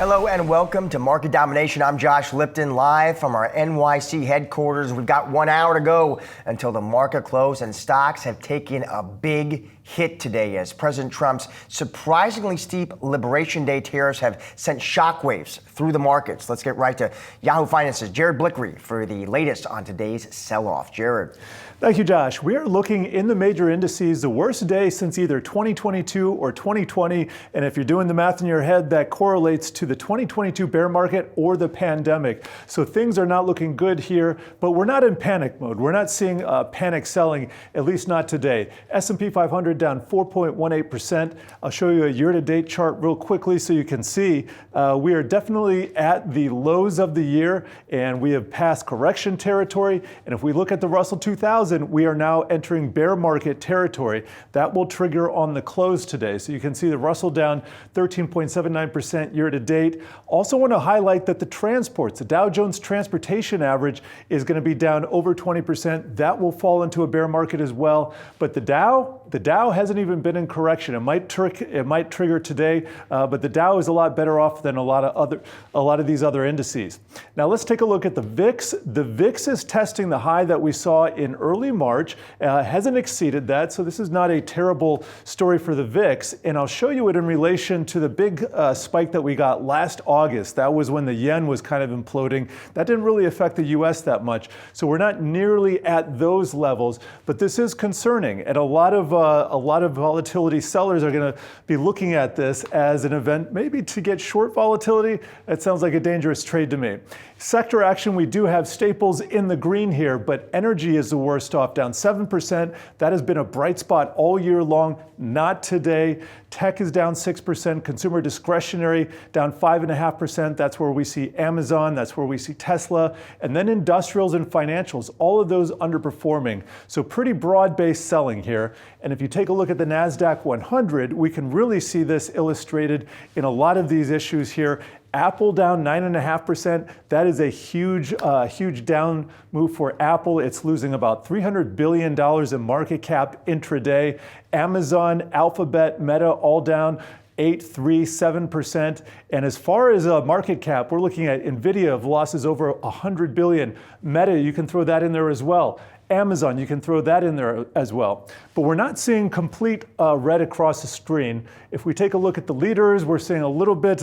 Hello and welcome to Market Domination. I'm Josh Lipton, live from our NYC headquarters. We've got 1 hour to go until the market close, and stocks have taken a big hit today as President Trump's surprisingly steep Liberation Day tariffs have sent shockwaves through the markets. Let's get right to Yahoo Finance's Jared Blickery for the latest on today's sell-off. Jared. Thank you, Josh. We are looking in the major indices the worst day since either 2022 or 2020. And if you're doing the math in your head, that correlates to the 2022 bear market or the pandemic. So things are not looking good here, but we're not in panic mode. We're not seeing panic selling, at least not today. S&P 500 down 4.18%. I'll show you a year-to-date chart real quickly so you can see we are definitely at the lows of the year, and we have passed correction territory. And if we look at the Russell 2000, we are now entering bear market territory. That will trigger on the close today. So you can see the Russell down 13.79% year to date. Also want to highlight that the transports, the Dow Jones Transportation Average is going to be down over 20%. That will fall into a bear market as well. But the Dow hasn't even been in correction. It might trigger today, but the Dow is a lot better off than a lot of these other indices. Now let's take a look at the VIX. The VIX is testing the high that we saw in early March, hasn't exceeded that, so this is not a terrible story for the VIX, and I'll show you it in relation to the big spike that we got last August. That was when the yen was kind of imploding. That didn't really affect the US that much, so we're not nearly at those levels, but this is concerning, and a lot of volatility sellers are going to be looking at this as an event maybe to get short volatility. That sounds like a dangerous trade to me. Sector action, we do have staples in the green here, but energy is the worst off, down 7%. That has been a bright spot all year long, not today. Tech is down 6%, consumer discretionary down 5.5%. That's where we see Amazon, that's where we see Tesla, and then industrials and financials, all of those underperforming. So pretty broad-based selling here. And if you take a look at the NASDAQ 100, we can really see this illustrated in a lot of these issues here. Apple down 9.5%. That is a huge down move for Apple. It's losing about $300 billion in market cap intraday. Amazon, Alphabet, Meta, all down 8, 3, 7%. And as far as market cap, we're looking at NVIDIA of losses over 100 billion. Meta, you can throw that in there as well. Amazon, you can throw that in there as well. But we're not seeing complete red across the screen. If we take a look at the leaders, we're seeing a little bit,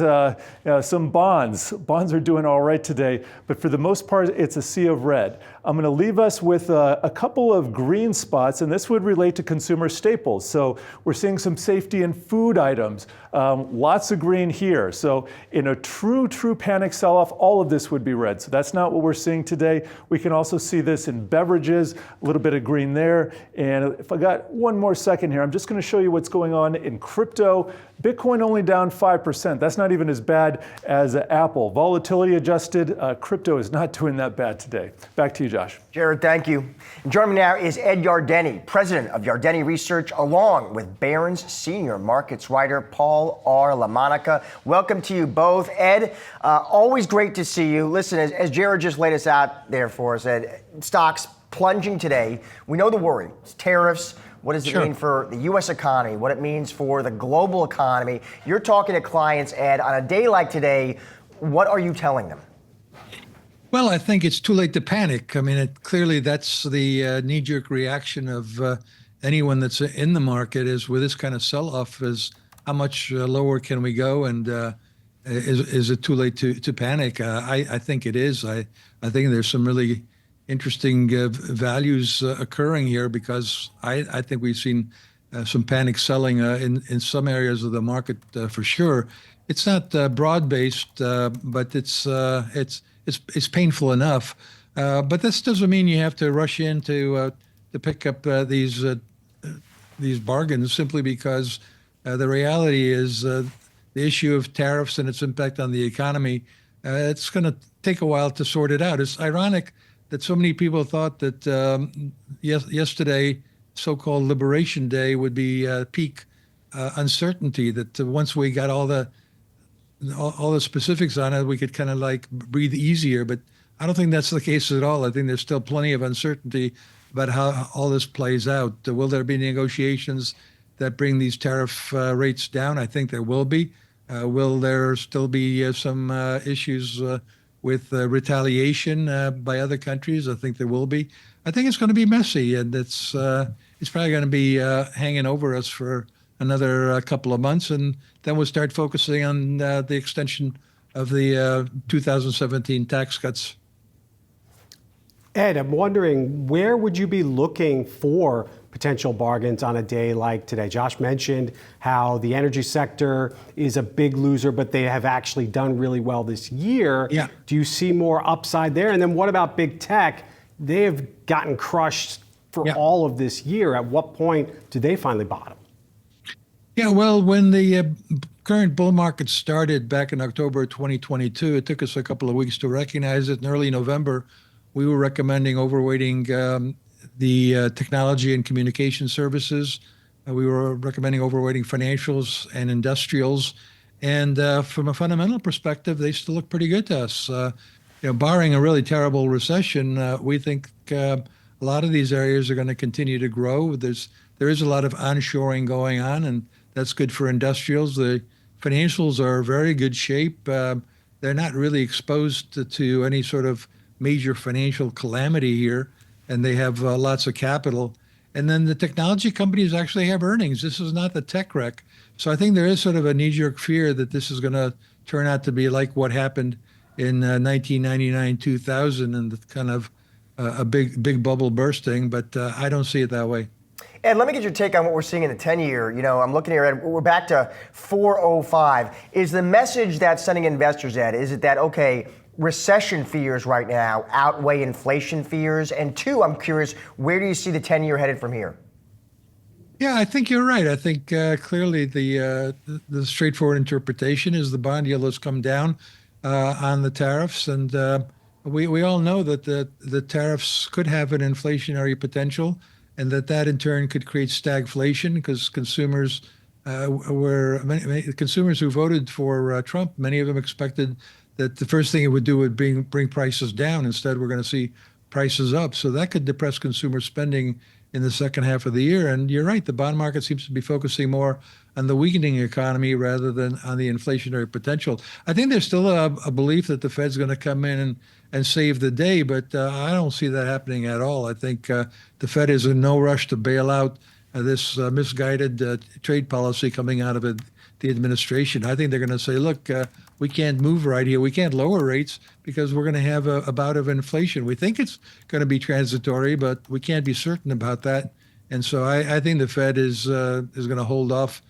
some bonds. Bonds are doing all right today, but for the most part, it's a sea of red. I'm going to leave us with a couple of green spots, and this would relate to consumer staples. So we're seeing some safety in food items, lots of green here. So in a true panic sell-off, all of this would be red. So that's not what we're seeing today. We can also see this in beverages, a little bit of green there. And if I got one more second here, I'm just going to show you what's going on in crypto. Bitcoin only down 5%. That's not even as bad as Apple. Volatility adjusted, crypto is not doing that bad today. Back to you, Josh. Jared, thank you. And joining me now is Ed Yardeni, president of Yardeni Research, along with Barron's senior markets writer, Paul R. LaMonica. Welcome to you both. Ed, always great to see you. Listen, as Jared just laid us out there for us, Ed, stocks plunging today. We know the worry. It's tariffs. What does it mean for the U.S. economy? What it means for the global economy? You're talking to clients, Ed, on a day like today. What are you telling them? Well, I think it's too late to panic. I mean, clearly that's the knee-jerk reaction of anyone that's in the market is with this kind of sell-off is how much lower can we go, and is it too late to panic? I think it is. I think there's some really interesting values occurring here because I think we've seen some panic selling in some areas of the market for sure. It's not broad-based, but it's painful enough. But this doesn't mean you have to rush in to pick up these bargains simply because the reality is the issue of tariffs and its impact on the economy. It's going to take a while to sort it out. It's ironic that so many people thought that yesterday, so-called Liberation Day, would be peak uncertainty. That once we got all the specifics on it, we could kind of like breathe easier. But I don't think that's the case at all. I think there's still plenty of uncertainty about how all this plays out. Will there be negotiations that bring these tariff rates down? I think there will be. Will there still be some issues with retaliation by other countries? I think there will be. I think it's going to be messy, and it's probably going to be hanging over us for another couple of months, and then we'll start focusing on the extension of the 2017 tax cuts. Ed, I'm wondering, where would you be looking for potential bargains on a day like today? Josh mentioned how the energy sector is a big loser, but they have actually done really well this year. Yeah. Do you see more upside there? And then what about big tech? They have gotten crushed for all of this year. At what point do they finally bottom? Yeah, well, when the current bull market started back in October 2022, it took us a couple of weeks to recognize it. In early November, we were recommending overweighting the technology and communication services. We were recommending overweighting financials and industrials. And from a fundamental perspective, they still look pretty good to us. Barring a really terrible recession, we think a lot of these areas are going to continue to grow. There is a lot of onshoring going on, and that's good for industrials. The financials are in very good shape. They're not really exposed to any sort of major financial calamity here, and they have lots of capital. And then the technology companies actually have earnings. This is not the tech wreck. So I think there is sort of a knee-jerk fear that this is going to turn out to be like what happened in 1999, 2000, and the kind of a big bubble bursting, but I don't see it that way. Ed, let me get your take on what we're seeing in the 10-year. I'm looking here, Ed, we're back to 405. Is the message that's sending investors, Ed, is it that, okay, recession fears right now outweigh inflation fears? And two, I'm curious, where do you see the 10-year headed from here? Yeah, I think you're right. I think clearly the straightforward interpretation is the bond yield has come down on the tariffs, and we all know that the tariffs could have an inflationary potential, and that in turn could create stagflation because consumers consumers who voted for Trump, many of them expected that the first thing it would do would bring prices down. Instead, we're going to see prices up. So that could depress consumer spending in the second half of the year. And you're right, the bond market seems to be focusing more on the weakening economy rather than on the inflationary potential. I think there's still a belief that the Fed's going to come in and save the day, but I don't see that happening at all. I think the Fed is in no rush to bail out this misguided trade policy coming out of the administration. I think they're going to say, look, we can't move right here. We can't lower rates because we're going to have a bout of inflation. We think it's going to be transitory, but we can't be certain about that. And so I think the Fed is going to hold off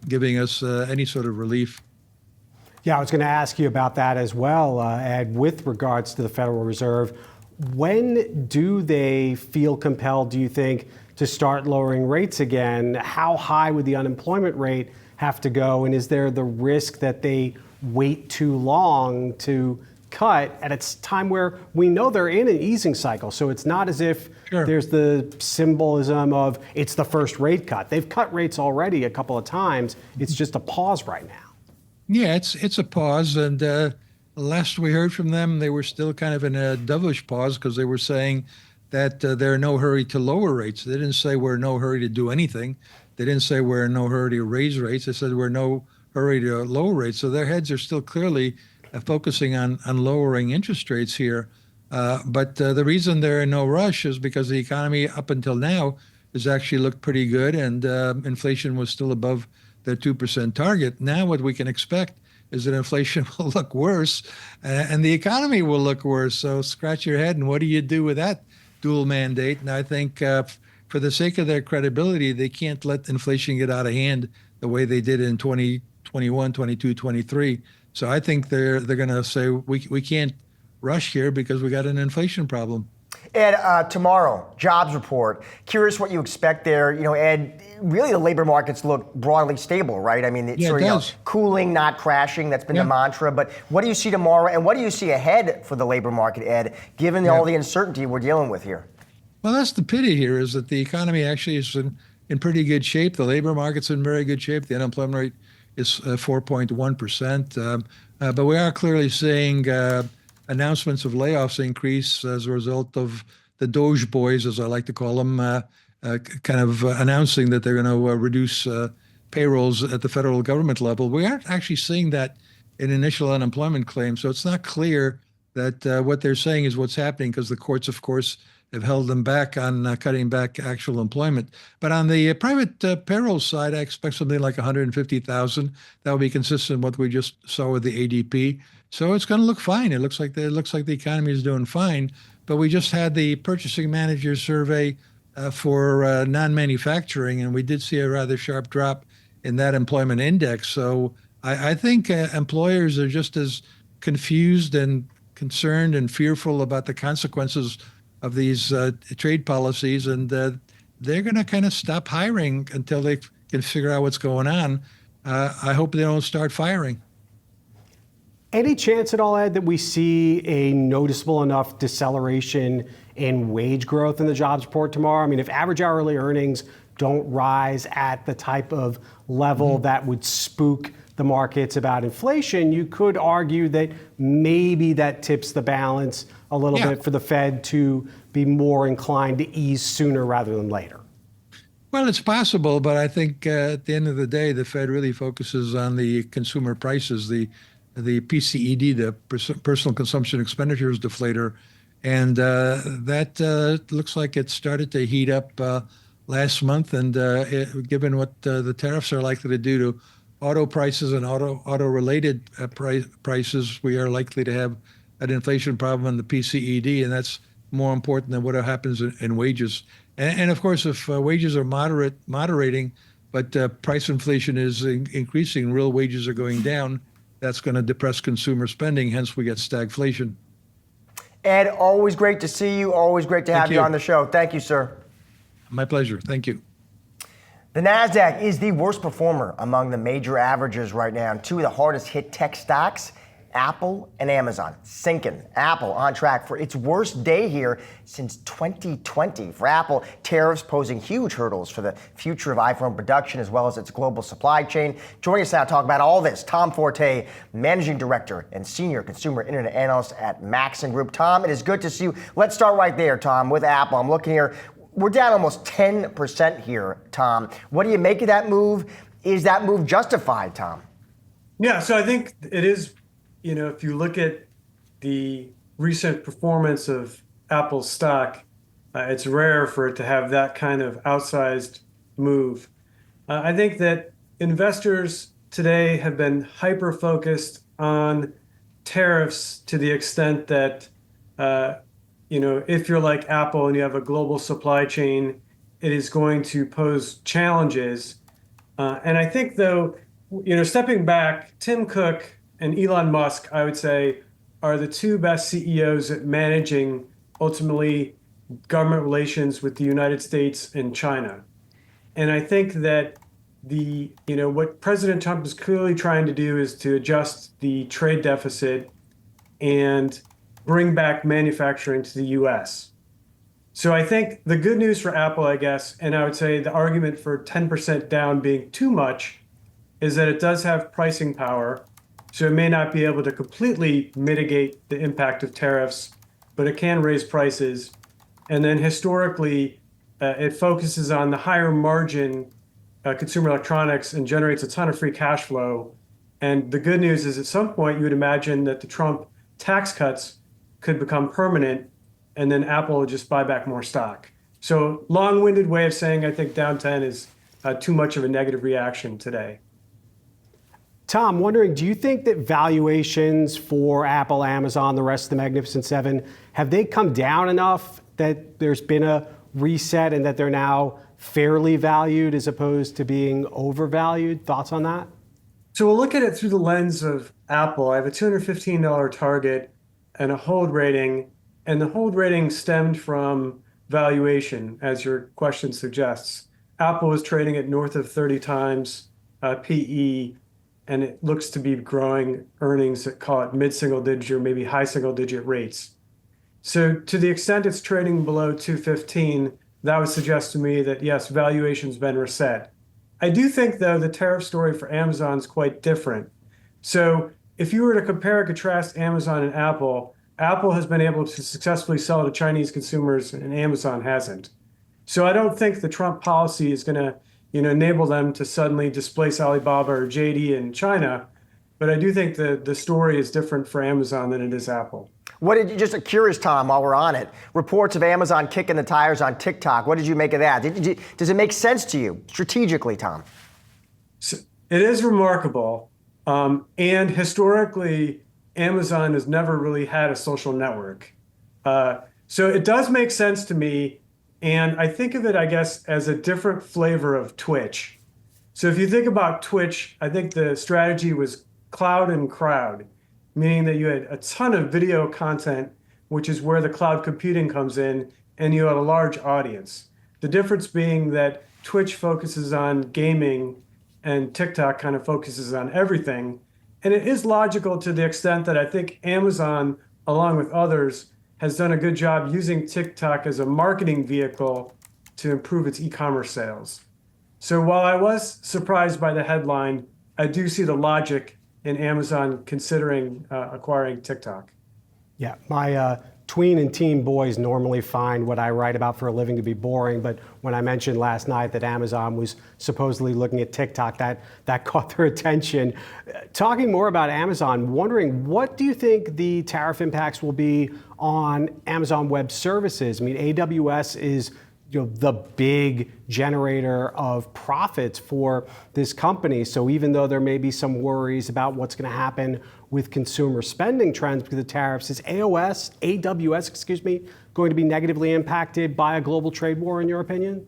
giving us any sort of relief. Yeah, I was going to ask you about that as well, Ed, with regards to the Federal Reserve. When do they feel compelled, do you think, to start lowering rates again? How high would the unemployment rate have to go? And is there the risk that they wait too long to cut at a time where we know they're in an easing cycle? So it's not as if there's the symbolism of it's the first rate cut. They've cut rates already a couple of times. It's just a pause right now. Yeah, it's a pause. And last we heard from them, they were still kind of in a dovish pause because they were saying that they're in no hurry to lower rates. They didn't say we're in no hurry to do anything. They didn't say we're in no hurry to raise rates. They said we're in no hurry to lower rates. So their heads are still clearly focusing on lowering interest rates here. But the reason they're in no rush is because the economy up until now has actually looked pretty good, and inflation was still above their 2% target. Now what we can expect is that inflation will look worse and the economy will look worse. So scratch your head, and what do you do with that dual mandate? And I think for the sake of their credibility, they can't let inflation get out of hand the way they did in 2021, 22, 23. So I think they're going to say we can't rush here because we got an inflation problem. Ed, tomorrow, jobs report. Curious what you expect there. Ed, really the labor markets look broadly stable, right? I mean, it does. Cooling, not crashing. That's been the mantra. But what do you see tomorrow, and what do you see ahead for the labor market, Ed, given all the uncertainty we're dealing with here? Well, that's the pity here, is that the economy actually is in pretty good shape. The labor market's in very good shape. The unemployment rate is 4.1%. But we are clearly seeing announcements of layoffs increase as a result of the Doge boys, as I like to call them, kind of announcing that they're going to reduce payrolls at the federal government level. We aren't actually seeing that in initial unemployment claims. So it's not clear that what they're saying is what's happening, because the courts, of course, have held them back on cutting back actual employment. But on the private payroll side, I expect something like 150,000. That will be consistent with what we just saw with the ADP. So it's going to look fine. It looks like the economy is doing fine. But we just had the purchasing manager survey for non-manufacturing, and we did see a rather sharp drop in that employment index. So I think employers are just as confused and concerned and fearful about the consequences of these trade policies, and they're going to kind of stop hiring until they can figure out what's going on. I hope they don't start firing. Any chance at all, Ed, that we see a noticeable enough deceleration in wage growth in the jobs report tomorrow? I mean, if average hourly earnings don't rise at the type of level that would spook the markets about inflation, you could argue that maybe that tips the balance a little bit for the Fed to be more inclined to ease sooner rather than later. Well, it's possible, but I think at the end of the day, the Fed really focuses on the consumer prices, the PCED, the personal consumption expenditures deflator, and that looks like it started to heat up last month. And given what the tariffs are likely to do to auto prices and auto-related prices, we are likely to have an inflation problem in the PCED, and that's more important than what happens in wages. And of course, if wages are moderating, but price inflation is increasing, real wages are going down, that's going to depress consumer spending, hence we get stagflation. Ed, always great to see you. Always great to have you on the show. Thank you, sir. My pleasure. Thank you. The NASDAQ is the worst performer among the major averages right now. And two of the hardest hit tech stocks, Apple and Amazon, sinking. Apple on track for its worst day here since 2020. For Apple, tariffs posing huge hurdles for the future of iPhone production as well as its global supply chain. Joining us now to talk about all this, Tom Forte, Managing Director and Senior Consumer Internet Analyst at Maxim Group. Tom, it is good to see you. Let's start right there, Tom, with Apple. I'm looking here. We're down almost 10% here, Tom. What do you make of that move? Is that move justified, Tom? Yeah, so I think it is. If you look at the recent performance of Apple's stock, it's rare for it to have that kind of outsized move. I think that investors today have been hyper-focused on tariffs to the extent that, if you're like Apple and you have a global supply chain, it is going to pose challenges. And I think, though, stepping back, Tim Cook and Elon Musk, I would say, are the two best CEOs at managing, ultimately, government relations with the United States and China. And I think that what President Trump is clearly trying to do is to adjust the trade deficit and bring back manufacturing to the U.S. So I think the good news for Apple, I guess, and I would say the argument for 10% down being too much, is that it does have pricing power. So it may not be able to completely mitigate the impact of tariffs, but it can raise prices. And then historically, it focuses on the higher margin consumer electronics and generates a ton of free cash flow. And the good news is at some point, you would imagine that the Trump tax cuts could become permanent, and then Apple would just buy back more stock. So long-winded way of saying I think down 10 is too much of a negative reaction today. Tom, wondering, do you think that valuations for Apple, Amazon, the rest of the Magnificent Seven, have they come down enough that there's been a reset and that they're now fairly valued as opposed to being overvalued? Thoughts on that? So we'll look at it through the lens of Apple. I have a $215 target and a hold rating, and the hold rating stemmed from valuation, as your question suggests. Apple is trading at north of 30 times PE, and it looks to be growing earnings at, call it, mid-single digit or maybe high single-digit rates. So to the extent it's trading below 215, that would suggest to me that, yes, valuation's been reset. I do think, though, the tariff story for Amazon is quite different. So if you were to compare and contrast Amazon and Apple, Apple has been able to successfully sell to Chinese consumers and Amazon hasn't. So I don't think the Trump policy is going to enable them to suddenly displace Alibaba or JD in China. But I do think the story is different for Amazon than it is Apple. What did you, just curious, Tom, while we're on it, reports of Amazon kicking the tires on TikTok. What did you make of that? Does it make sense to you strategically, Tom? So it is remarkable. And historically, Amazon has never really had a social network. So it does make sense to me. And I think of it, I guess, as a different flavor of Twitch. So if you think about Twitch, I think the strategy was cloud and crowd, meaning that you had a ton of video content, which is where the cloud computing comes in, and you had a large audience. The difference being that Twitch focuses on gaming and TikTok kind of focuses on everything. And it is logical to the extent that I think Amazon, along with others, has done a good job using TikTok as a marketing vehicle to improve its e-commerce sales. So while I was surprised by the headline, I do see the logic in Amazon considering acquiring TikTok. Yeah, my tween and teen boys normally find what I write about for a living to be boring, but when I mentioned last night that Amazon was supposedly looking at TikTok, that caught their attention. Talking more about Amazon, wondering what do you think the tariff impacts will be on Amazon Web Services? I mean, AWS is the big generator of profits for this company. So even though there may be some worries about what's going to happen with consumer spending trends because of tariffs, is AWS, going to be negatively impacted by a global trade war, in your opinion?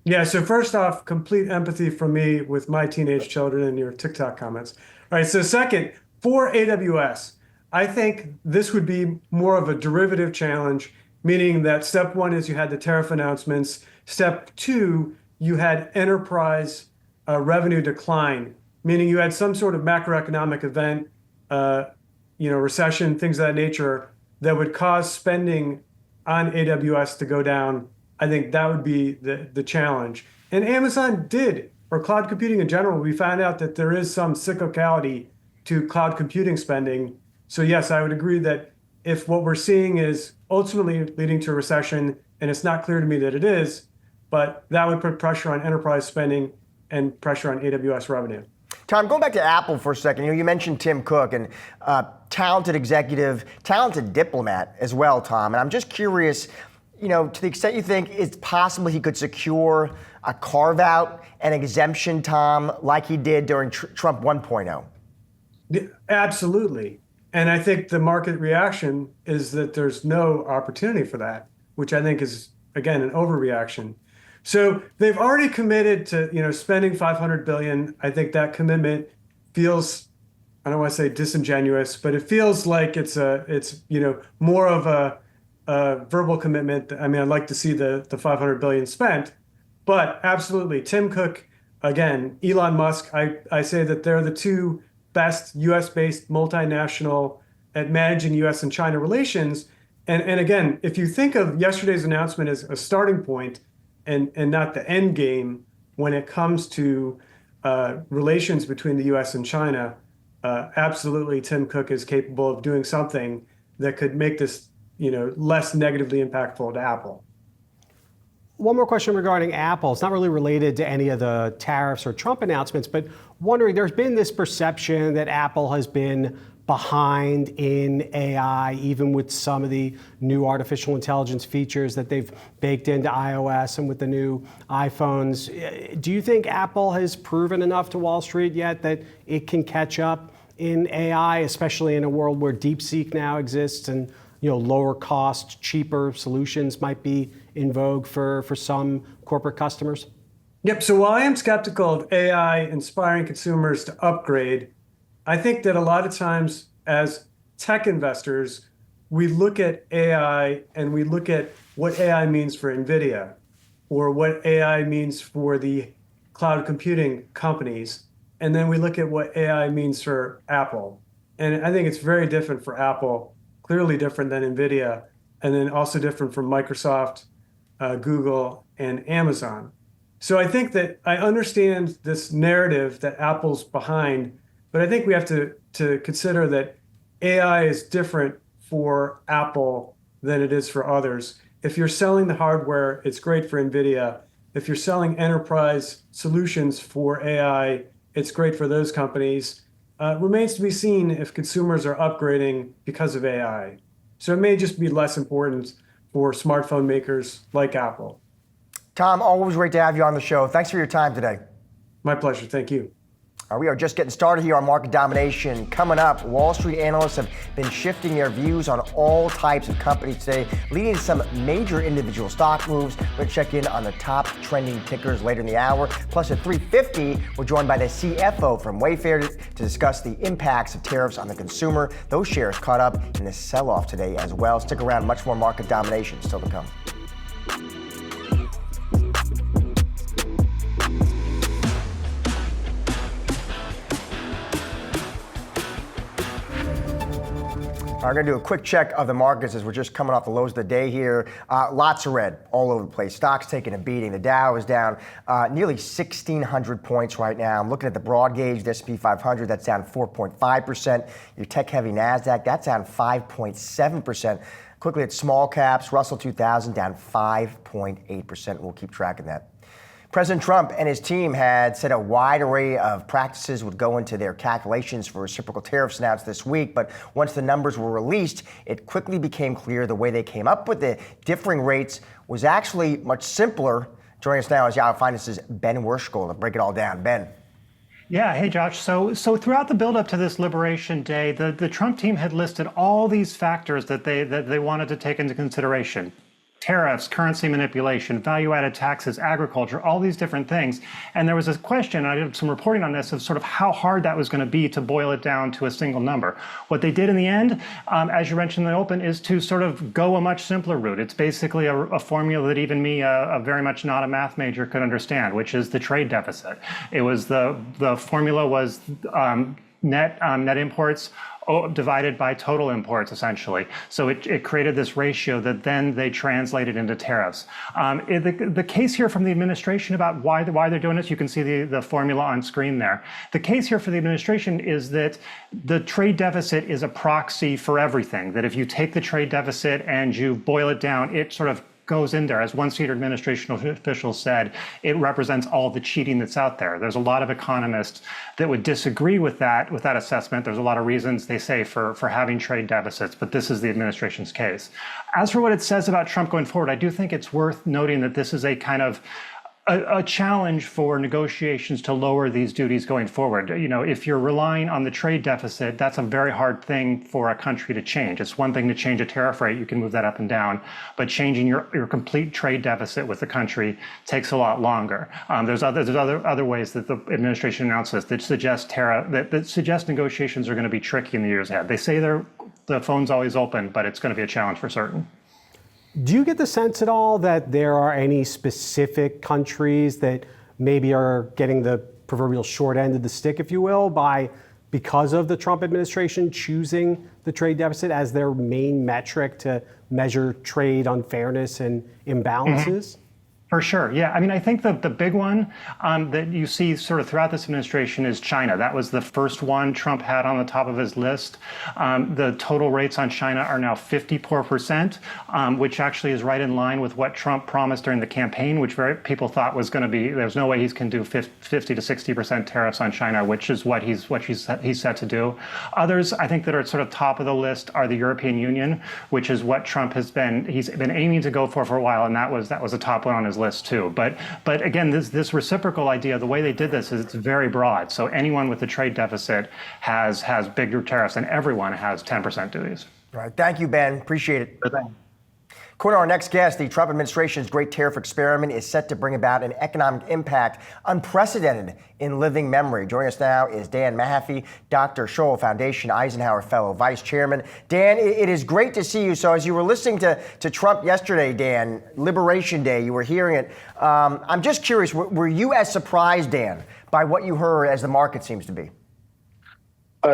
Yeah, so first off, complete empathy from me with my teenage children and your TikTok comments. All right, so second, for AWS, I think this would be more of a derivative challenge, meaning that step one is you had the tariff announcements. Step two, you had enterprise revenue decline, meaning you had some sort of macroeconomic event, recession, things of that nature, that would cause spending on AWS to go down. I think that would be the challenge. And Amazon did, or cloud computing in general, we found out that there is some cyclicality to cloud computing spending. So yes, I would agree that if what we're seeing is ultimately leading to a recession, and it's not clear to me that it is, but that would put pressure on enterprise spending and pressure on AWS revenue. Tom, going back to Apple for a second, you mentioned Tim Cook, and talented executive, talented diplomat as well, Tom. And I'm just curious, to the extent you think it's possible he could secure a carve-out, an exemption, Tom, like he did during Trump 1.0. Absolutely. And I think the market reaction is that there's no opportunity for that, which I think is, again, an overreaction. So they've already committed to, spending $500 billion. I think that commitment feels, I don't want to say disingenuous, but it feels like it's more of a verbal commitment. I mean, I'd like to see the $500 billion spent, but absolutely, Tim Cook, again, Elon Musk. I say that they're the two best U.S.-based multinational at managing U.S. and China relations. And again, if you think of yesterday's announcement as a starting point and not the end game when it comes to relations between the U.S. and China, absolutely Tim Cook is capable of doing something that could make this less negatively impactful to Apple. One more question regarding Apple. It's not really related to any of the tariffs or Trump announcements, but wondering, there's been this perception that Apple has been behind in AI, even with some of the new artificial intelligence features that they've baked into iOS and with the new iPhones. Do you think Apple has proven enough to Wall Street yet that it can catch up in AI, especially in a world where DeepSeek now exists and lower cost, cheaper solutions might be in vogue for some corporate customers? Yep. So while I am skeptical of AI inspiring consumers to upgrade, I think that a lot of times as tech investors, we look at AI and we look at what AI means for NVIDIA or what AI means for the cloud computing companies. And then we look at what AI means for Apple. And I think it's very different for Apple, clearly different than NVIDIA, and then also different from Microsoft, Google, and Amazon. So I think that I understand this narrative that Apple's behind, but I think we have to consider that AI is different for Apple than it is for others. If you're selling the hardware, it's great for NVIDIA. if you're selling enterprise solutions for AI, it's great for those companies. Remains to be seen if consumers are upgrading because of AI. So it may just be less important for smartphone makers like Apple. Tom, always great to have you on the show. Thanks for your time today. My pleasure. Thank you. We are just getting started here on Market Domination. Coming up, Wall Street analysts have been shifting their views on all types of companies today, leading to some major individual stock moves. We're going to check in on the top trending tickers later in the hour. Plus, at 3:50, we're joined by the CFO from Wayfair to discuss the impacts of tariffs on the consumer. Those shares caught up in the sell-off today as well. Stick around, much more Market Domination still to come. We're going to do a quick check of the markets as we're just coming off the lows of the day here. Lots of red all over the place. Stocks taking a beating. The Dow is down nearly 1,600 points right now. I'm looking at the broad gauge, the S&P 500, that's down 4.5%. Your tech-heavy NASDAQ, that's down 5.7%. Quickly at small caps, Russell 2000 down 5.8%. We'll keep tracking that. President Trump and his team had said a wide array of practices would go into their calculations for reciprocal tariffs announced this week, but once the numbers were released, it quickly became clear the way they came up with the differing rates was actually much simpler. Joining us now is Yahoo Finance's Ben Werschkul to break it all down. Ben. Yeah, hey Josh. So throughout the buildup to this Liberation Day, the Trump team had listed all these factors that they wanted to take into consideration. Tariffs, currency manipulation, value-added taxes, agriculture, all these different things. And there was a question, I did some reporting on this, of sort of how hard that was going to be to boil it down to a single number. What they did in the end, as you mentioned in the open, is to sort of go a much simpler route. It's basically a formula that even me, a very much not a math major, could understand, which is the trade deficit. It was the formula was net imports divided by total imports, essentially. So it created this ratio that then they translated into tariffs. The case here from the administration about why they're doing this, you can see the formula on screen there. The case here for the administration is that the trade deficit is a proxy for everything, that if you take the trade deficit and you boil it down, it sort of goes in there. As one senior administration official said, it represents all the cheating that's out there. There's a lot of economists that would disagree with that assessment. There's a lot of reasons they say for having trade deficits, but this is the administration's case. As for what it says about Trump going forward, I do think it's worth noting that this is a kind of a challenge for negotiations to lower these duties going forward. You know, if you're relying on the trade deficit, that's a very hard thing for a country to change. It's one thing to change a tariff rate, you can move that up and down, but changing your complete trade deficit with the country takes a lot longer. There's other ways that the administration announces that suggest that suggest negotiations are going to be tricky in the years ahead. They say the phone's always open, but it's going to be a challenge for certain. Do you get the sense at all that there are any specific countries that maybe are getting the proverbial short end of the stick, if you will, because of the Trump administration choosing the trade deficit as their main metric to measure trade unfairness and imbalances? Mm-hmm. For sure, yeah. I mean, I think the big one that you see sort of throughout this administration is China. That was the first one Trump had on the top of his list. The total rates on China are now 54%, which actually is right in line with what Trump promised during the campaign, which people thought was going to be, there's no way he's going to do 50 to 60% tariffs on China, which is what he's set to do. Others, I think, that are sort of top of the list are the European Union, which is what Trump he's been aiming to go for a while, and that was a top one on his list too. But again, this reciprocal idea, the way they did this is it's very broad. So anyone with a trade deficit has bigger tariffs, and everyone has 10% duties. All right. Thank you, Ben. Appreciate it. According to our next guest, the Trump administration's great tariff experiment is set to bring about an economic impact unprecedented in living memory. Joining us now is Dan Mahaffey, Dr. Scholl Foundation Eisenhower Fellow Vice Chairman. Dan, it is great to see you. So as you were listening to Trump yesterday, Dan, Liberation Day, you were hearing it. I'm just curious, were you as surprised, Dan, by what you heard as the market seems to be?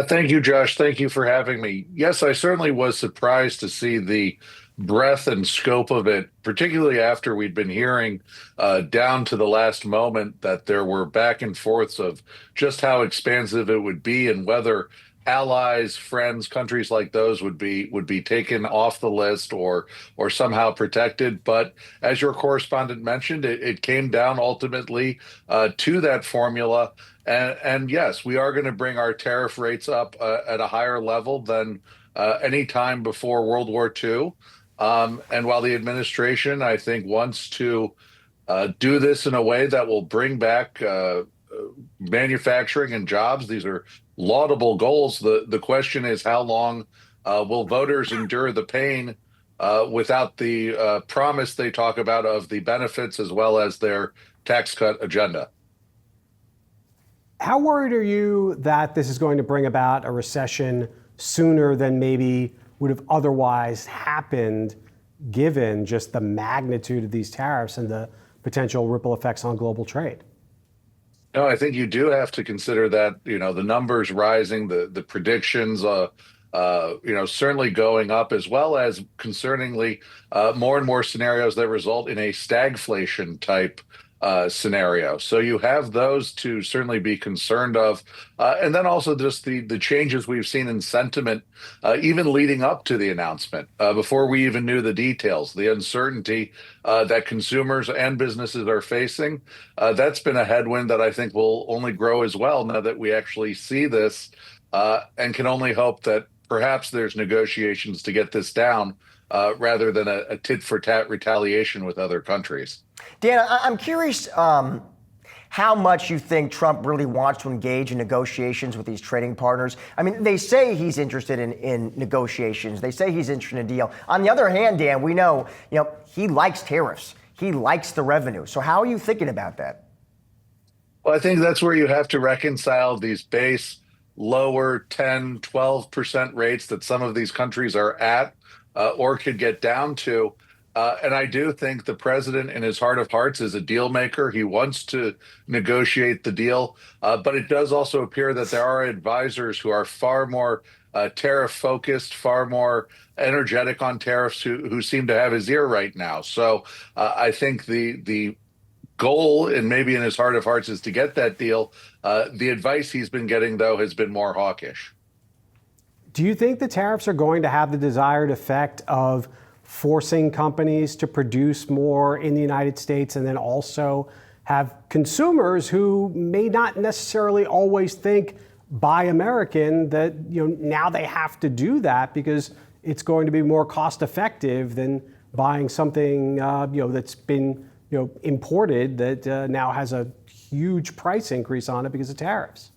Thank you, Josh. Thank you for having me. Yes, I certainly was surprised to see the breadth and scope of it, particularly after we'd been hearing down to the last moment that there were back and forths of just how expansive it would be and whether allies, friends, countries like those would be taken off the list or somehow protected. But as your correspondent mentioned, it came down ultimately to that formula. And yes, we are going to bring our tariff rates up at a higher level than any time before World War II. And while the administration, I think, wants to do this in a way that will bring back manufacturing and jobs, these are laudable goals. The question is, how long will voters endure the pain without the promise they talk about of the benefits as well as their tax cut agenda? How worried are you that this is going to bring about a recession sooner than maybe would have otherwise happened, given just the magnitude of these tariffs and the potential ripple effects on global trade? No, I think you do have to consider that, the numbers rising, the predictions, certainly going up, as well as concerningly, more and more scenarios that result in a stagflation type scenario. So you have those to certainly be concerned of. And then also just the changes we've seen in sentiment, even leading up to the announcement, before we even knew the details, the uncertainty that consumers and businesses are facing. That's been a headwind that I think will only grow as well now that we actually see this, and can only hope that perhaps there's negotiations to get this down, rather than a tit for tat retaliation with other countries. Dan, I'm curious how much you think Trump really wants to engage in negotiations with these trading partners. I mean, they say he's interested in negotiations. They say he's interested in a deal. On the other hand, Dan, we know, he likes tariffs. He likes the revenue. So how are you thinking about that? Well, I think that's where you have to reconcile these base lower 10, 12% rates that some of these countries are at, or could get down to. And I do think the president, in his heart of hearts, is a deal maker. He wants to negotiate the deal. But it does also appear that there are advisors who are far more tariff focused, far more energetic on tariffs, who seem to have his ear right now. So I think the goal, and maybe in his heart of hearts, is to get that deal. The advice he's been getting, though, has been more hawkish. Do you think the tariffs are going to have the desired effect of forcing companies to produce more in the United States, and then also have consumers who may not necessarily always think buy American, that now they have to do that because it's going to be more cost effective than buying something that's been imported that now has a huge price increase on it because of tariffs?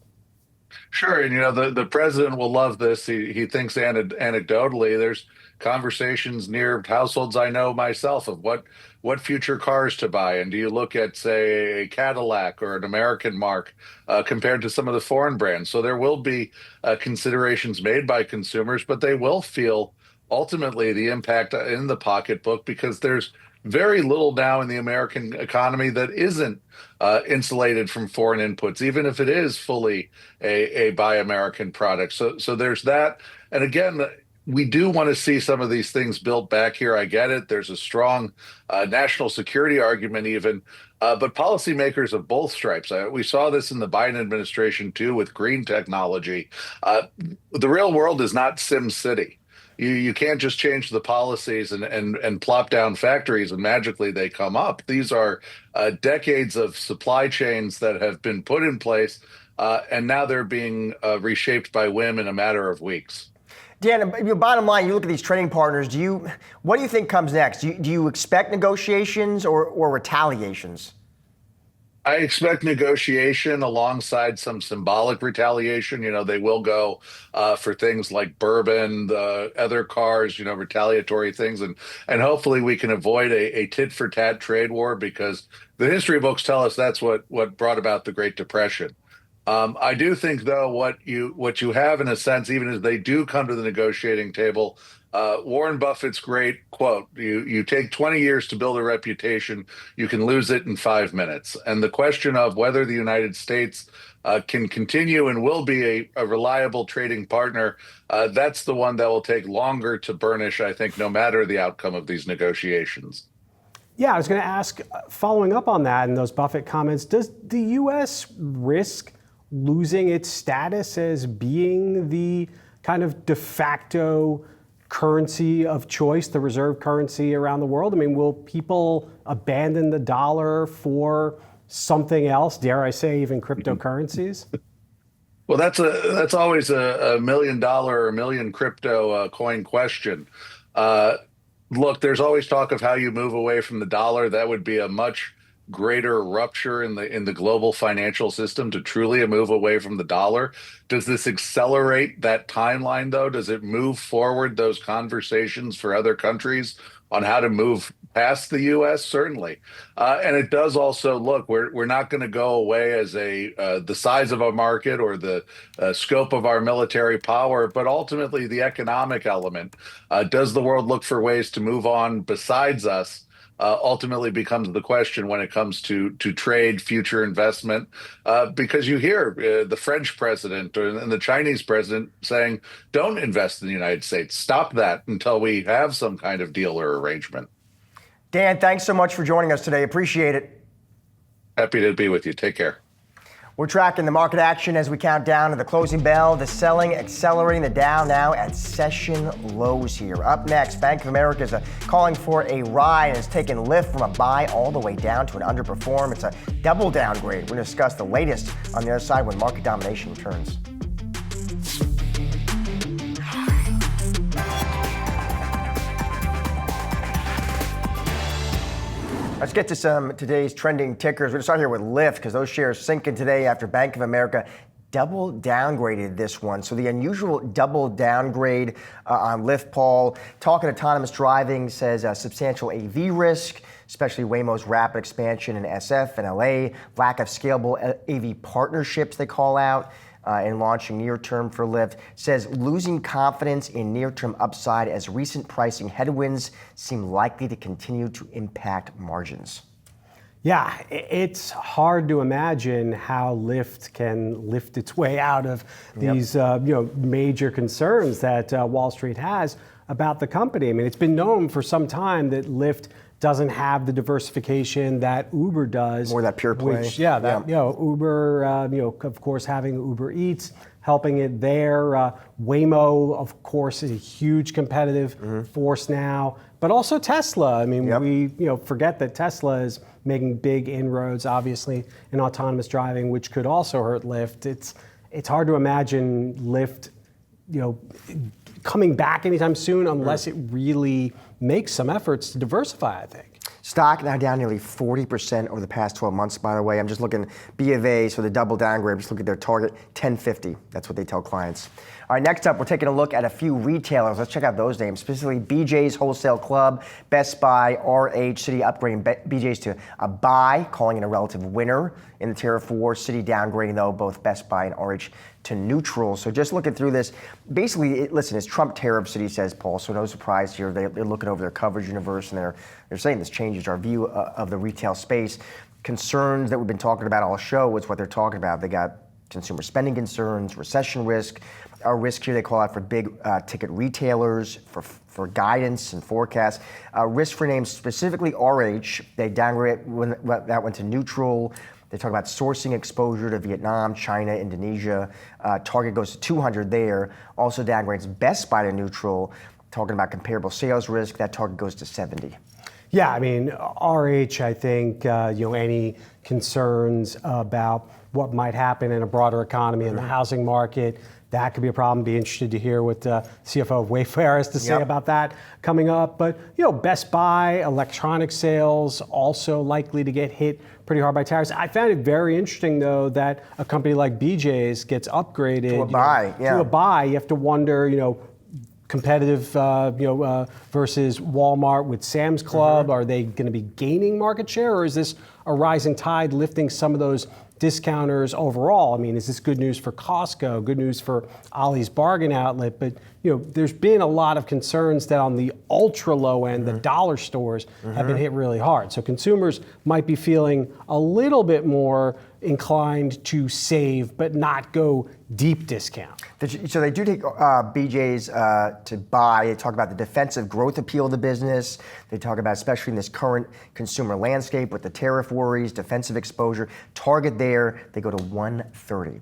Sure, and the president will love this. He thinks anecdotally. There's conversations near households I know myself of what future cars to buy, and do you look at, say, a Cadillac or an American mark compared to some of the foreign brands? So there will be considerations made by consumers, but they will feel ultimately the impact in the pocketbook, because there's very little now in the American economy that isn't insulated from foreign inputs, even if it is fully a buy American product. So there's that. And again, we do want to see some of these things built back here. I get it. There's a strong national security argument even, but policymakers of both stripes. We saw this in the Biden administration too with green technology. The real world is not Sim City. You can't just change the policies and plop down factories and magically they come up. These are decades of supply chains that have been put in place, and now they're being reshaped by whim in a matter of weeks. Dan, your bottom line, you look at these trading partners. What do you think comes next? Do you expect negotiations or retaliations? I expect negotiation alongside some symbolic retaliation. They will go for things like bourbon, the other cars, retaliatory things. And hopefully we can avoid a tit for tat trade war, because the history books tell us that's what brought about the Great Depression. I do think, though, what you have in a sense, even as they do come to the negotiating table, Warren Buffett's great quote, you take 20 years to build a reputation, you can lose it in 5 minutes. And the question of whether the United States can continue and will be a reliable trading partner, that's the one that will take longer to burnish, I think, no matter the outcome of these negotiations. Yeah, I was going to ask, following up on that and those Buffett comments, does the U.S. risk losing its status as being the kind of de facto currency of choice, the reserve currency around the world? I mean, will people abandon the dollar for something else? Dare I say, even cryptocurrencies? Well, that's always a $1 million or a million crypto coin question. Look, there's always talk of how you move away from the dollar. That would be a much greater rupture in the global financial system to truly move away from the dollar. Does this accelerate that timeline, though? Does it move forward those conversations for other countries on how to move past the U.S.? Certainly, and it does also look. We're not going to go away as the size of a market or the scope of our military power, but ultimately the economic element. Does the world look for ways to move on besides us? Ultimately becomes the question when it comes to trade, future investment, because you hear the French president and the Chinese president saying, don't invest in the United States. Stop that until we have some kind of deal or arrangement. Dan, thanks so much for joining us today. Appreciate it. Happy to be with you. Take care. We're tracking the market action as we count down to the closing bell. The selling accelerating, the Dow now at session lows here. Up next, Bank of America is calling for a ride and has taken lift from a buy all the way down to an underperform. It's a double downgrade. We're going to discuss the latest on the other side when Market Domination returns. Let's get to today's trending tickers. We're going to start here with Lyft because those shares sinking today after Bank of America double downgraded this one. So the unusual double downgrade on Lyft, Paul, talking autonomous driving, says a substantial AV risk, especially Waymo's rapid expansion in SF and LA, lack of scalable AV partnerships they call out. In launching near term for Lyft, says losing confidence in near-term upside as recent pricing headwinds seem likely to continue to impact margins. Yeah, it's hard to imagine how Lyft can lift its way out of these major concerns that Wall Street has about the company. I mean, it's been known for some time that Lyft doesn't have the diversification that Uber does. Or that pure play. Uber, of course, having Uber Eats, helping it there. Waymo, of course, is a huge competitive force now. But also Tesla. I mean, we forget that Tesla is making big inroads, obviously, in autonomous driving, which could also hurt Lyft. It's hard to imagine Lyft, coming back anytime soon unless it really makes some efforts to diversify, I think. Stock now down nearly 40% over the past 12 months, by the way. I'm just looking B of A, so the double downgrade, just look at their target, 1050. That's what they tell clients. All right, next up, we're taking a look at a few retailers. Let's check out those names, specifically BJ's Wholesale Club, Best Buy, RH, Citi upgrading BJ's to a buy, calling it a relative winner in the tariff war. Citi downgrading, though, both Best Buy and RH to neutral. So just looking through this, basically, listen, it's Trump tariffs, Citi says, Paul, so no surprise here. They're looking over their coverage universe, and they're saying this changes our view of the retail space. Concerns that we've been talking about all show is what they're talking about. They got consumer spending concerns, recession risk. Our risk here they call out for big ticket retailers, for guidance and forecasts. Risk for names, specifically RH, they downgrade that went to neutral. They talk about sourcing exposure to Vietnam, China, Indonesia. Target goes to 200 there. Also downgrades Best Buy to neutral. Talking about comparable sales risk, that target goes to 70. Yeah, I mean, RH, I think, any concerns about what might happen in a broader economy in the housing market, that could be a problem. Be interested to hear what CFO of Wayfair has to say about that coming up. But, Best Buy, electronic sales also likely to get hit pretty hard by tariffs. I found it very interesting, though, that a company like BJ's gets upgraded to a buy. To a buy. You have to wonder, competitive, versus Walmart with Sam's Club. Are they going to be gaining market share, or is this a rising tide lifting some of those discounters overall? I mean, is this good news for Costco, good news for Ollie's Bargain Outlet? But, there's been a lot of concerns that on the ultra low end, the dollar stores have been hit really hard. So consumers might be feeling a little bit more inclined to save, but not go deep discount. So they do take BJ's to buy. They talk about the defensive growth appeal of the business. They talk about, especially in this current consumer landscape with the tariff worries, defensive exposure. Target there, they go to 130.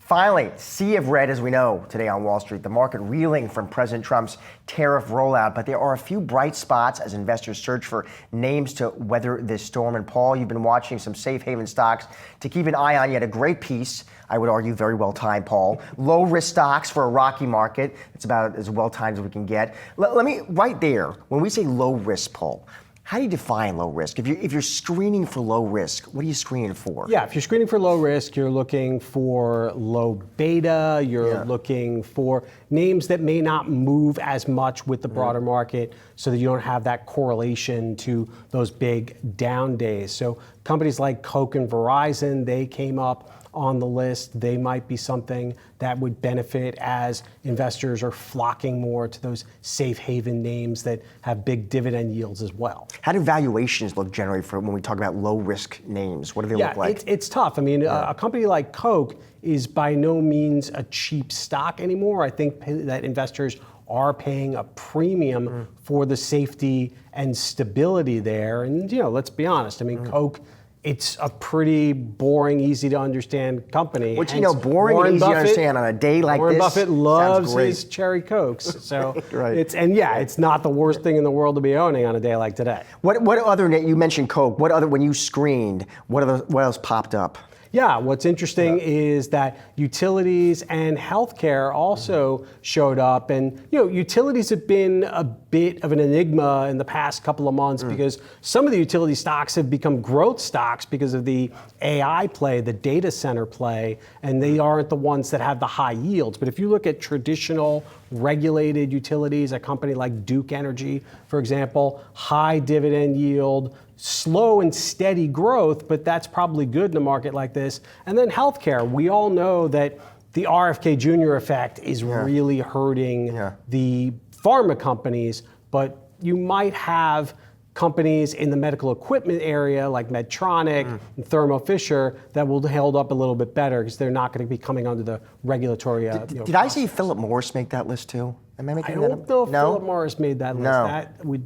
Finally, sea of red as we know today on Wall Street. The market reeling from President Trump's tariff rollout, but there are a few bright spots as investors search for names to weather this storm. And Paul, you've been watching some safe haven stocks to keep an eye on. You had a great piece, I would argue very well timed, Paul. Low risk stocks for a rocky market. It's about as well timed as we can get. Let me, right there, when we say low risk, Paul, how do you define low risk? If you're screening for low risk, what are you screening for? Yeah, if you're screening for low risk, you're looking for low beta, you're looking for names that may not move as much with the broader market so that you don't have that correlation to those big down days. So companies like Coke and Verizon, they came up on the list. They might be something that would benefit as investors are flocking more to those safe haven names that have big dividend yields as well. How do valuations look generally for when we talk about low risk names? What do they look like? It's tough. I mean, a company like Coke is by no means a cheap stock anymore. I think that investors are paying a premium for the safety and stability there. And, let's be honest. I mean, Coke, it's a pretty boring, easy to understand company. Which, boring and easy to understand on a day like Warren this. Buffett loves sounds great. his cherry Cokes. So Right. it's not the worst thing in the world to be owning on a day like today. What other, you mentioned Coke, when you screened, what else popped up? Yeah, what's interesting is that utilities and healthcare also showed up. And, utilities have been a bit of an enigma in the past couple of months because some of the utility stocks have become growth stocks because of the AI play, the data center play, and they aren't the ones that have the high yields. But if you look at traditional regulated utilities, a company like Duke Energy, for example, high dividend yield, slow and steady growth, but that's probably good in a market like this. And then healthcare, we all know that the RFK Jr. effect is really hurting the pharma companies, but you might have companies in the medical equipment area like Medtronic and Thermo Fisher that will hold up a little bit better because they're not going to be coming under the regulatory. Did I see Philip Morris make that list too? Am I making I that don't up? know if No? Philip Morris made that list. No.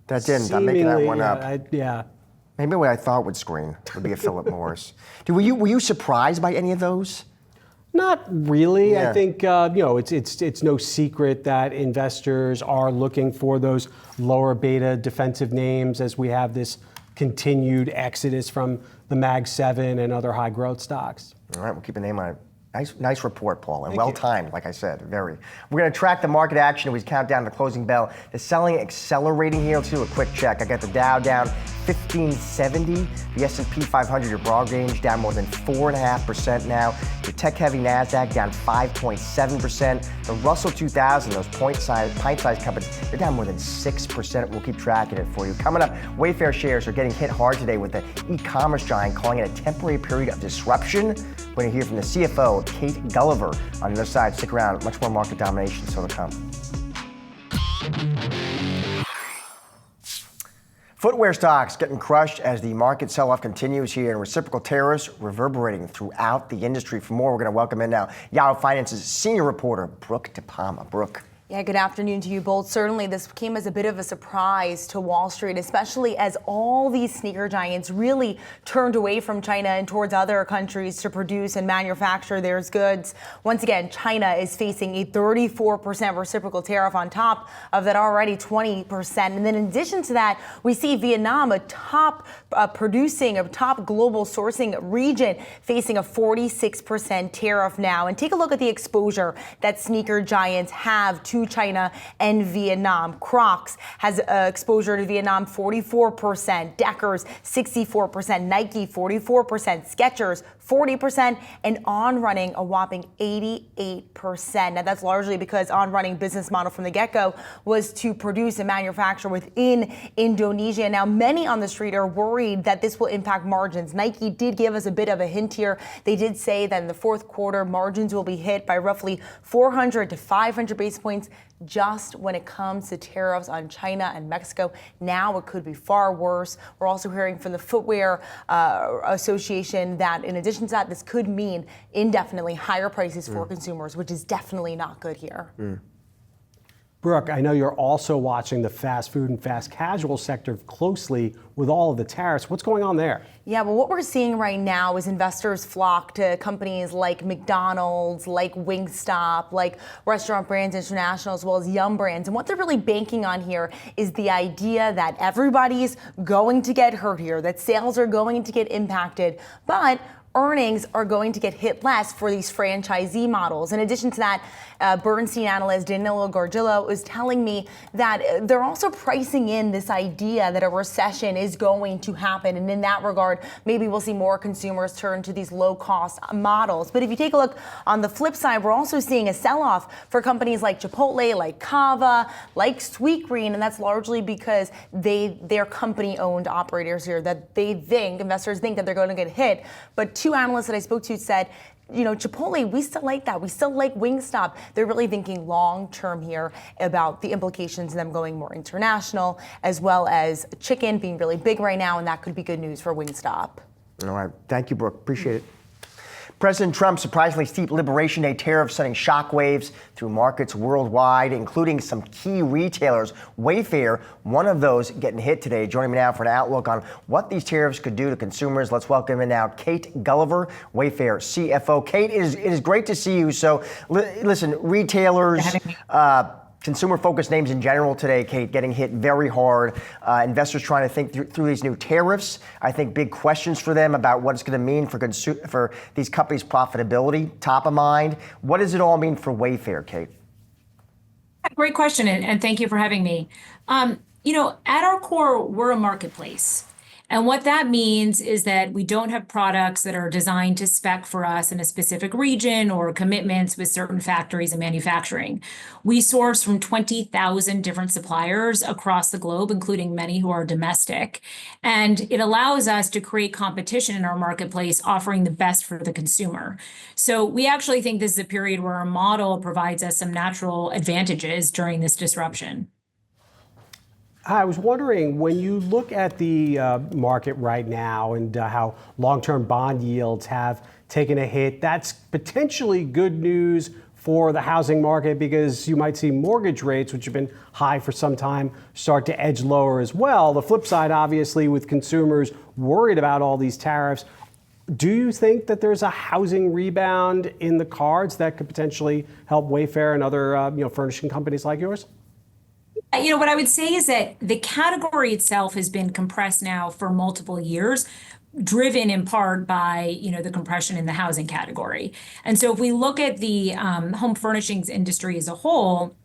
That didn't. I'm making that one up. Yeah. Maybe what I thought would screen would be a Philip Morris. Were you surprised by any of those? Not really. Yeah. I think it's no secret that investors are looking for those lower beta defensive names as we have this continued exodus from the Mag 7 and other high growth stocks. All right, we'll keep a name on it. Nice report, Paul, and well timed, like I said, very. We're going to track the market action as we count down the closing bell. The selling accelerating here. Let's do a quick check. I got the Dow down 1570. The S&P 500, your broad range, down more than 4.5% now. The tech-heavy NASDAQ down 5.7%. The Russell 2000, those pint-sized companies, they're down more than 6%. We'll keep tracking it for you. Coming up, Wayfair shares are getting hit hard today with the e-commerce giant calling it a temporary period of disruption. We're going to hear from the CFO, Kate Gulliver, on the other side. Stick around. Much more market domination still to come. Footwear stocks getting crushed as the market sell-off continues here, and reciprocal tariffs reverberating throughout the industry. For more, we're going to welcome in now Yahoo Finance's senior reporter, Brooke DePalma. Brooke. Yeah, good afternoon to you both. Certainly, this came as a bit of a surprise to Wall Street, especially as all these sneaker giants really turned away from China and towards other countries to produce and manufacture their goods. Once again, China is facing a 34% reciprocal tariff on top of that already 20%. And then in addition to that, we see Vietnam, a top top global sourcing region, facing a 46% tariff now. And take a look at the exposure that sneaker giants have to China and Vietnam. Crocs has exposure to Vietnam 44%, Deckers 64%, Nike 44%, Skechers 40%, and On Running a whopping 88%. Now that's largely because On Running business model from the get-go was to produce and manufacture within Indonesia. Now many on the street are worried that this will impact margins. Nike did give us a bit of a hint here. They did say that in the fourth quarter, margins will be hit by roughly 400 to 500 basis points just when it comes to tariffs on China and Mexico. Now it could be far worse. We're also hearing from the Footwear Association that in addition to that, this could mean indefinitely higher prices for consumers, which is definitely not good here. Brooke, I know you're also watching the fast food and fast casual sector closely with all of the tariffs. What's going on there? Yeah, well, what we're seeing right now is investors flock to companies like McDonald's, like Wingstop, like Restaurant Brands International, as well as Yum Brands. And what they're really banking on here is the idea that everybody's going to get hurt here, that sales are going to get impacted, but earnings are going to get hit less for these franchisee models. In addition to that, Bernstein analyst Danilo Gargiulo is telling me that they're also pricing in this idea that a recession is going to happen. And in that regard, maybe we'll see more consumers turn to these low-cost models. But if you take a look on the flip side, we're also seeing a sell-off for companies like Chipotle, like Cava, like Sweetgreen, and that's largely because they're company-owned operators here that investors think that they're going to get hit. But two analysts that I spoke to said, Chipotle, we still like that. We still like Wingstop. They're really thinking long-term here about the implications of them going more international, as well as chicken being really big right now, and that could be good news for Wingstop. All right. Thank you, Brooke. Appreciate it. President Trump's surprisingly steep Liberation Day tariffs sending shockwaves through markets worldwide, including some key retailers. Wayfair, one of those, getting hit today. Joining me now for an outlook on what these tariffs could do to consumers. Let's welcome in now Kate Gulliver, Wayfair CFO. Kate, it is great to see you. So, listen, retailers, consumer-focused names in general today, Kate, getting hit very hard. Investors trying to think through these new tariffs. I think big questions for them about what it's going to mean for these companies' profitability, top of mind. What does it all mean for Wayfair, Kate? Great question, and thank you for having me. At our core, we're a marketplace. And what that means is that we don't have products that are designed to spec for us in a specific region or commitments with certain factories and manufacturing. We source from 20,000 different suppliers across the globe, including many who are domestic. And it allows us to create competition in our marketplace, offering the best for the consumer. So we actually think this is a period where our model provides us some natural advantages during this disruption. I was wondering, when you look at the market right now and how long-term bond yields have taken a hit, that's potentially good news for the housing market because you might see mortgage rates, which have been high for some time, start to edge lower as well. The flip side, obviously, with consumers worried about all these tariffs, do you think that there's a housing rebound in the cards that could potentially help Wayfair and other furnishing companies like yours? What I would say is that the category itself has been compressed now for multiple years, driven in part by, the compression in the housing category. And so if we look at the home furnishings industry as a whole,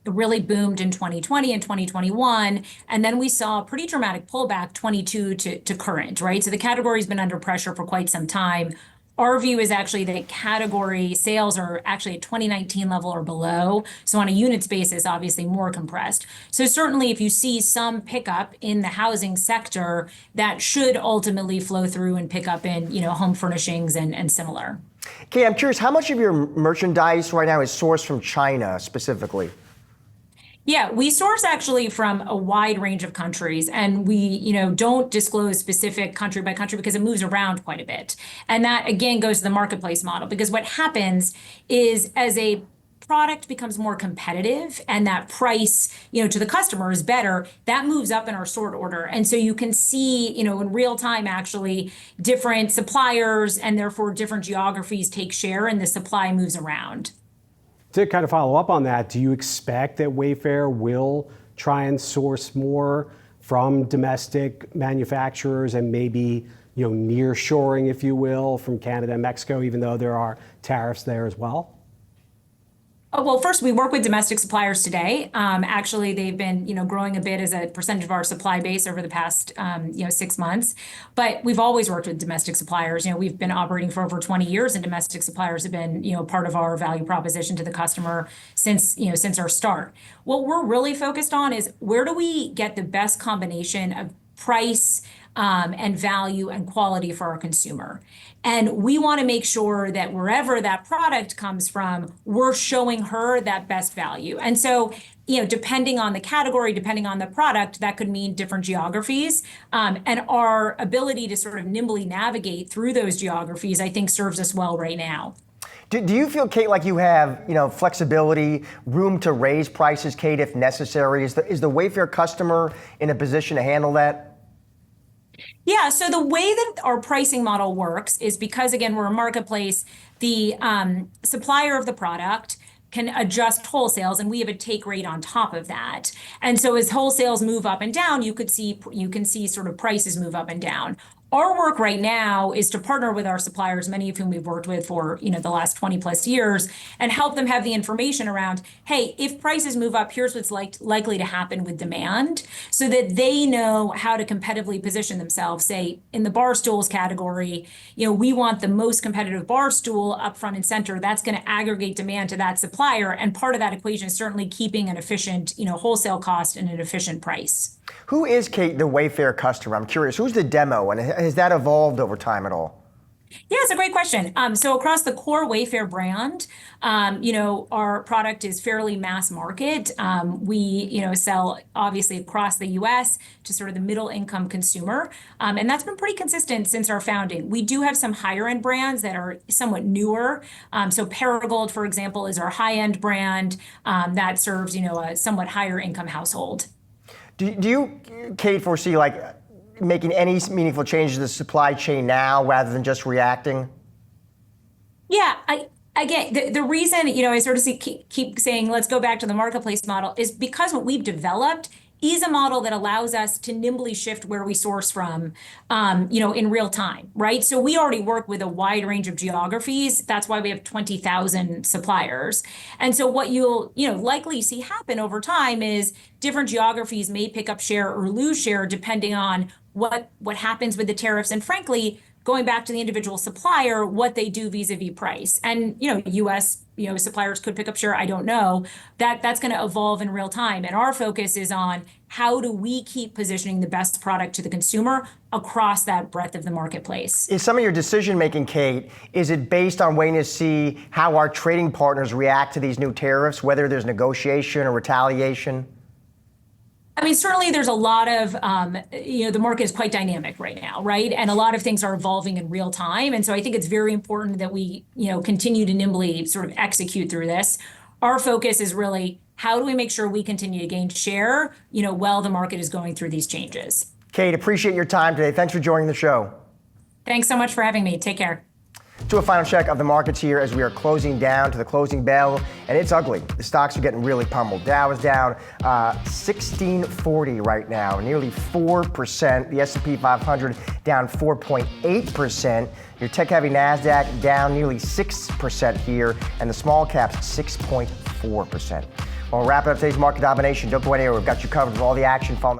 it really boomed in 2020 and 2021. And then we saw a pretty dramatic pullback 22 to current, right? So the category's been under pressure for quite some time. Our view is actually that category sales are actually at 2019 level or below. So on a units basis, obviously more compressed. So certainly if you see some pickup in the housing sector, that should ultimately flow through and pick up in, home furnishings and similar. Kate, I'm curious, how much of your merchandise right now is sourced from China specifically? Yeah, we source actually from a wide range of countries, and we, don't disclose specific country by country because it moves around quite a bit. And that again goes to the marketplace model, because what happens is as a product becomes more competitive and that price, to the customer is better, that moves up in our sort order. And so you can see, in real time, actually different suppliers and therefore different geographies take share and the supply moves around. To kind of follow up on that, do you expect that Wayfair will try and source more from domestic manufacturers and maybe, near-shoring, if you will, from Canada and Mexico, even though there are tariffs there as well? Oh, well, first, we work with domestic suppliers today. Actually, they've been, growing a bit as a percentage of our supply base over the past, 6 months. But we've always worked with domestic suppliers. We've been operating for over 20 years, and domestic suppliers have been, part of our value proposition to the customer since our start. What we're really focused on is where do we get the best combination of price and value and quality for our consumer. And we want to make sure that wherever that product comes from, we're showing her that best value. And so, depending on the category, depending on the product, that could mean different geographies. And our ability to sort of nimbly navigate through those geographies, I think, serves us well right now. Do you feel, Kate, like you have, flexibility, room to raise prices, Kate, if necessary? Is the Wayfair customer in a position to handle that? Yeah, so the way that our pricing model works is because, again, we're a marketplace, the supplier of the product can adjust wholesales, and we have a take rate on top of that. And so as wholesales move up and down, you can see sort of prices move up and down. Our work right now is to partner with our suppliers, many of whom we've worked with for the last 20 plus years, and help them have the information around, hey, if prices move up, here's what's likely to happen with demand, so that they know how to competitively position themselves. Say in the bar stools category, we want the most competitive bar stool up front and center. That's going to aggregate demand to that supplier, and part of that equation is certainly keeping an efficient wholesale cost and an efficient price. Who is, Kate, the Wayfair customer? I'm curious. Who's the demo, and has that evolved over time at all? Yeah, it's a great question. So across the core Wayfair brand, our product is fairly mass market. We, sell obviously across the U.S. to sort of the middle income consumer. And that's been pretty consistent since our founding. We do have some higher end brands that are somewhat newer. So Paragold, for example, is our high end brand that serves, a somewhat higher income household. Do you, Kate, foresee making any meaningful changes to the supply chain now rather than just reacting? Yeah, again, the reason, I sort of keep saying, let's go back to the marketplace model is because what we've developed is a model that allows us to nimbly shift where we source from, in real time, right? So we already work with a wide range of geographies. That's why we have 20,000 suppliers. And so what you'll, likely see happen over time is different geographies may pick up share or lose share depending on what happens with the tariffs. And frankly, going back to the individual supplier, what they do vis-a-vis price. And, U.S., suppliers could pick up share, I don't know. That's going to evolve in real time. And our focus is on how do we keep positioning the best product to the consumer across that breadth of the marketplace. Is some of your decision-making, Kate, is it based on waiting to see how our trading partners react to these new tariffs, whether there's negotiation or retaliation? I mean, certainly there's a lot of, the market is quite dynamic right now, right? And a lot of things are evolving in real time. And so I think it's very important that we, continue to nimbly sort of execute through this. Our focus is really how do we make sure we continue to gain share, while the market is going through these changes. Kate, appreciate your time today. Thanks for joining the show. Thanks so much for having me. Take care. Do a final check of the markets here as we are closing down to the closing bell, and it's ugly. The stocks are getting really pummeled. Dow is down 1640 right now, nearly 4%. The S&P 500 down 4.8%. Your tech-heavy NASDAQ down nearly 6% here, and the small caps 6.4%. Well, we'll wrap up today's Market Domination. Don't go anywhere. We've got you covered with all the action following.